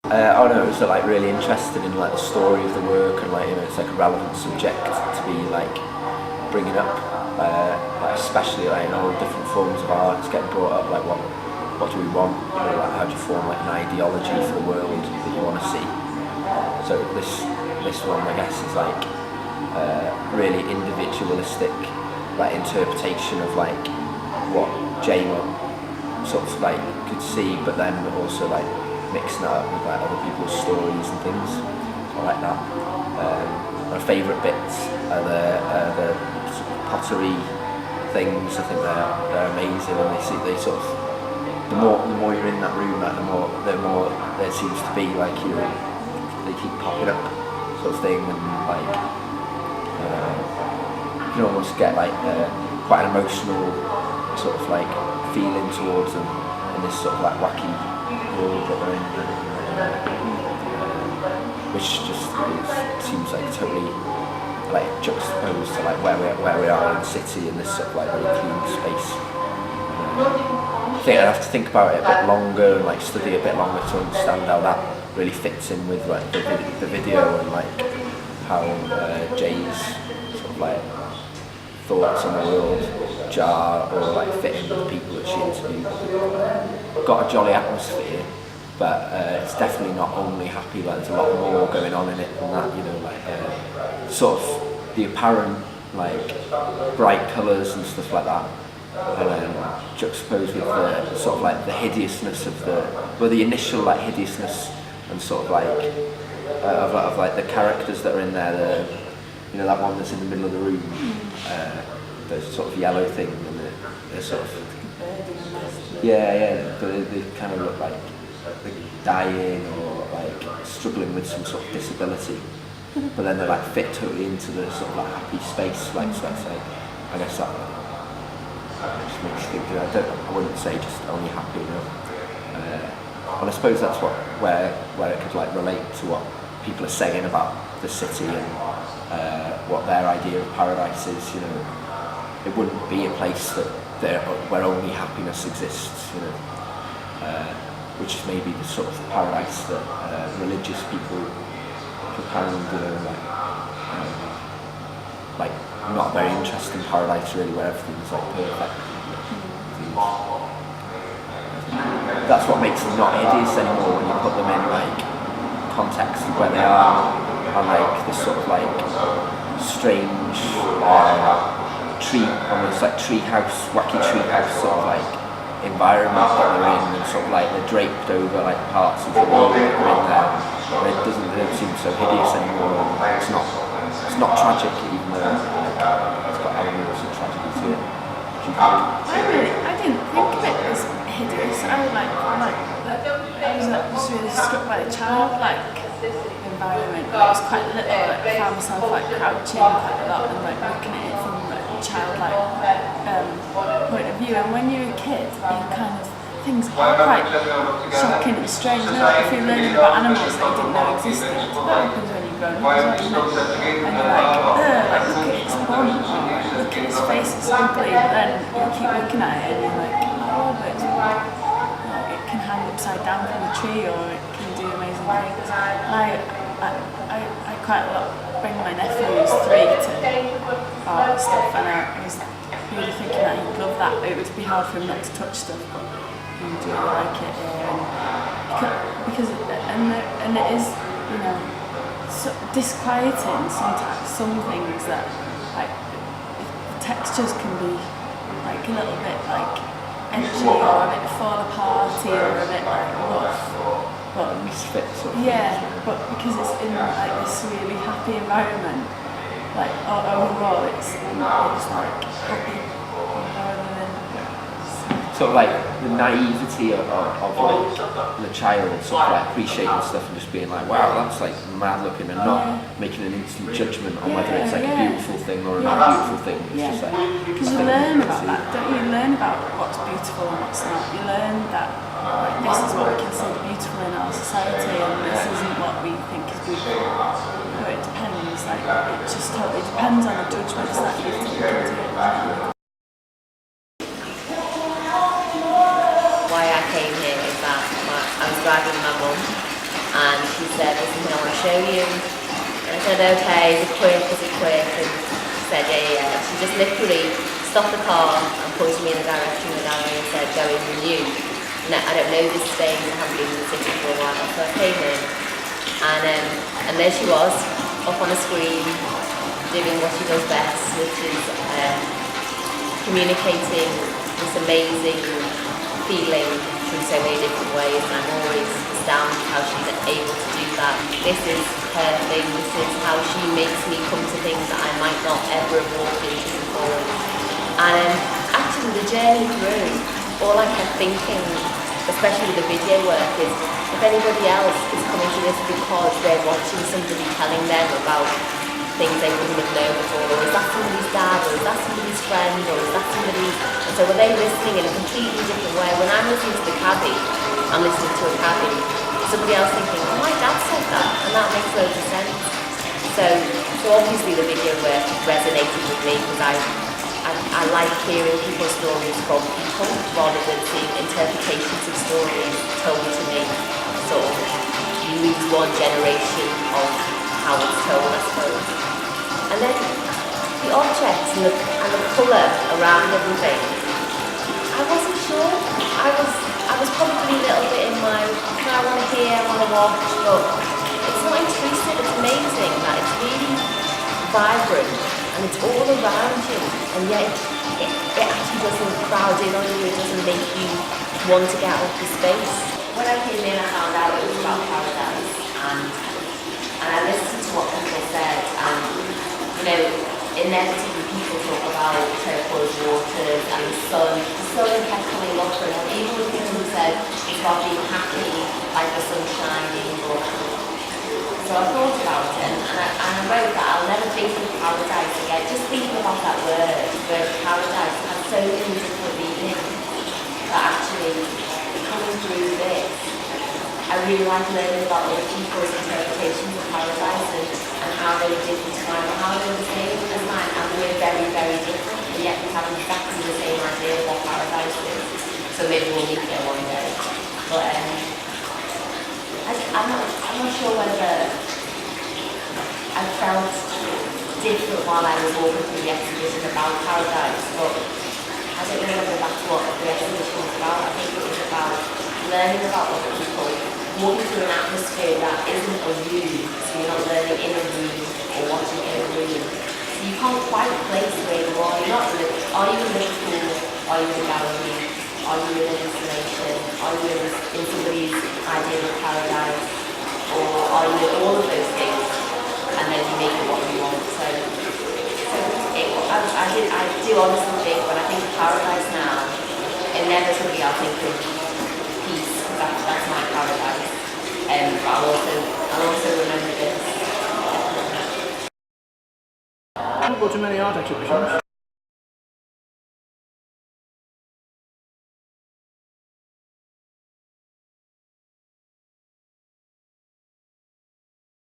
Oh no, it was like really interested in like the story of the work and like it's like a relevant subject to be like bringing up, like especially like in all different forms of art. It's getting brought up like what do we want? Like how do you form like an ideology for the world that you want to see? So this one I guess is like really individualistic like interpretation of like what Jane sort of like could see, but then also like mixing it up with like other people's stories and things. So I like that. My favourite bits are the sort of pottery things. I think they're amazing, and they sort of the more you're in that room, like the more there seems to be like they keep popping up sort of thing, and like you can almost get like quite an emotional sort of like feeling towards them in this sort of like wacky world that they're in, which just seems like totally like juxtaposed to like where we are in the city in this sort of like very clean space. I think I'd have to think about it a bit longer and like study a bit longer to understand how that really fits in with like the video and like how Jay's sort of like thoughts on the world jar or like fit in with the people that she interviewed. Got a jolly atmosphere, but it's definitely not only happy. Like there's a lot more going on in it than that. You know, like sort of the apparent like bright colours and stuff like that, and then juxtaposed with the sort of like the hideousness of the initial like hideousness and sort of like of like the characters that are in there. You know, that one that's in the middle of the room, the sort of yellow thing, and they're sort of but they kind of look like they're dying or like struggling with some sort of disability, but then they like fit totally into the sort of like happy space, like so that's like I guess that just makes you think. I wouldn't say just only happy, you know. And I suppose that's where it could like relate to what people are saying about the city and what their idea of paradise is. You know, it wouldn't be a place where only happiness exists. You know, which is maybe the sort of paradise that religious people propound. You know, like not a very interesting paradise really, where everything's like perfect. That's what makes them not hideous anymore when you put them in like context of where they are, and like this sort of like strange almost like wacky tree house sort of like environment that they're in, and sort of like they're draped over like parts of the world that are in there. And it don't seem so hideous anymore. And it's not tragic, even though it's got elements of tragedy to it. I didn't think of it as hideous. I was really struck by the childlike environment. I was quite little, like found myself like crouching quite a lot and like looking at it from like a childlike point of view. And when you're a kid, you kind of things are quite shocking and strange. Now, if you're learning about animals that you didn't know existed, that happens when you're grown up, doesn't it? And you're like look at its bum, look at its face, it's ugly. But then you keep looking at it and you're like, oh, but it can hang upside down from a tree, or it can do amazing things. I quite a lot bring my nephew who's 3 to art and stuff, and I was really thinking that he'd love that. It would be hard for him not to touch stuff, but he would really like it. Because it is, you know, so disquieting sometimes. Some things that like the textures can be like a little bit like edgy or a bit fall aparty or a bit like rough. But misfit sort of but because it's in like this really happy environment, like overall it's like happy rather than sort of like the naivety of like the child sort of like appreciating stuff and just being like, wow, that's like mad looking, and not making an instant judgment on whether it's like a beautiful thing or a not beautiful thing. It's just like, because you learn about that, don't you? You learn about what's beautiful and what's not. You learn that like this is what we consider beautiful in our society, and this isn't what we think is beautiful. But it depends. Like it just totally depends on the judgments that you take into it. Why I came here is that I was driving with my mum, said, okay, is it quick, and she said, yeah. She just literally stopped the car and pointed me in the direction of the gallery and said, go in with you. No, I don't know this space, I haven't been in the city for a while, so I came in. And there she was, up on a screen, doing what she does best, which is communicating this amazing feeling through so many different ways, and I'm always astounded how she's able to do that. This is her thing, this is how she makes me come to things that I might not ever have walked into before. And actually the journey through, all I kept thinking, especially with the video work, is if anybody else is coming to this because they're watching somebody telling them about things they wouldn't have known before, or is that somebody's dad, or is that somebody's friend, or is that somebody, and so are they listening in a completely different way? When I'm listening to the cabbie, I'm listening to a cabbie, somebody else thinking, oh, my dad said that, and that makes loads of sense. So obviously the video work resonated with me because I like hearing people's stories from people rather than seeing interpretations of stories told to me. Sort of, you lose one generation of how it's told, I suppose. And then the objects and the colour around everything, I wasn't sure. I was probably a little bit in my, I want to hear, I want to watch, but it's not intrusive, it's amazing. Like, it's really vibrant and it's all around you, and yet it actually doesn't crowd in on you, it doesn't make you want to get out of the space. When I came in, I found out it was about Paradse, and I listened to what people said, and inevitably people talk about turquoise waters and the sun. The sun kept coming up, and even the people who said it's about being happy, like the sun shining, or so I thought about it, and I wrote that I'll never think of Paradse again. Just thinking about that word Paradse has so many different meanings that actually coming through this, I really like learning about other people's interpretations of Paradse and how they were different to mine, or how they were the same as mine, and we're very, very different, and yet we have exactly the same idea of what Paradse is. So maybe we'll meet there one day. But I'm not sure whether I felt different while I was walking through the exhibition about Paradse, but I don't know whether that's what the exhibition was about. I think it was about learning about other people, walking through an atmosphere that isn't a room, so you're not learning in a room or watching in a room. So you can't quite place where you are. You're not, are you in Liverpool? Are you in a gallery? Are you in an installation? Are you in somebody's idea of Paradse? Or are you in all of those things? And then you make it what you want. I do honestly think, when I think of Paradse now, inevitably I'll think of peace, because that's my Paradse. But I'll also remember this. I don't go to many art exhibitions.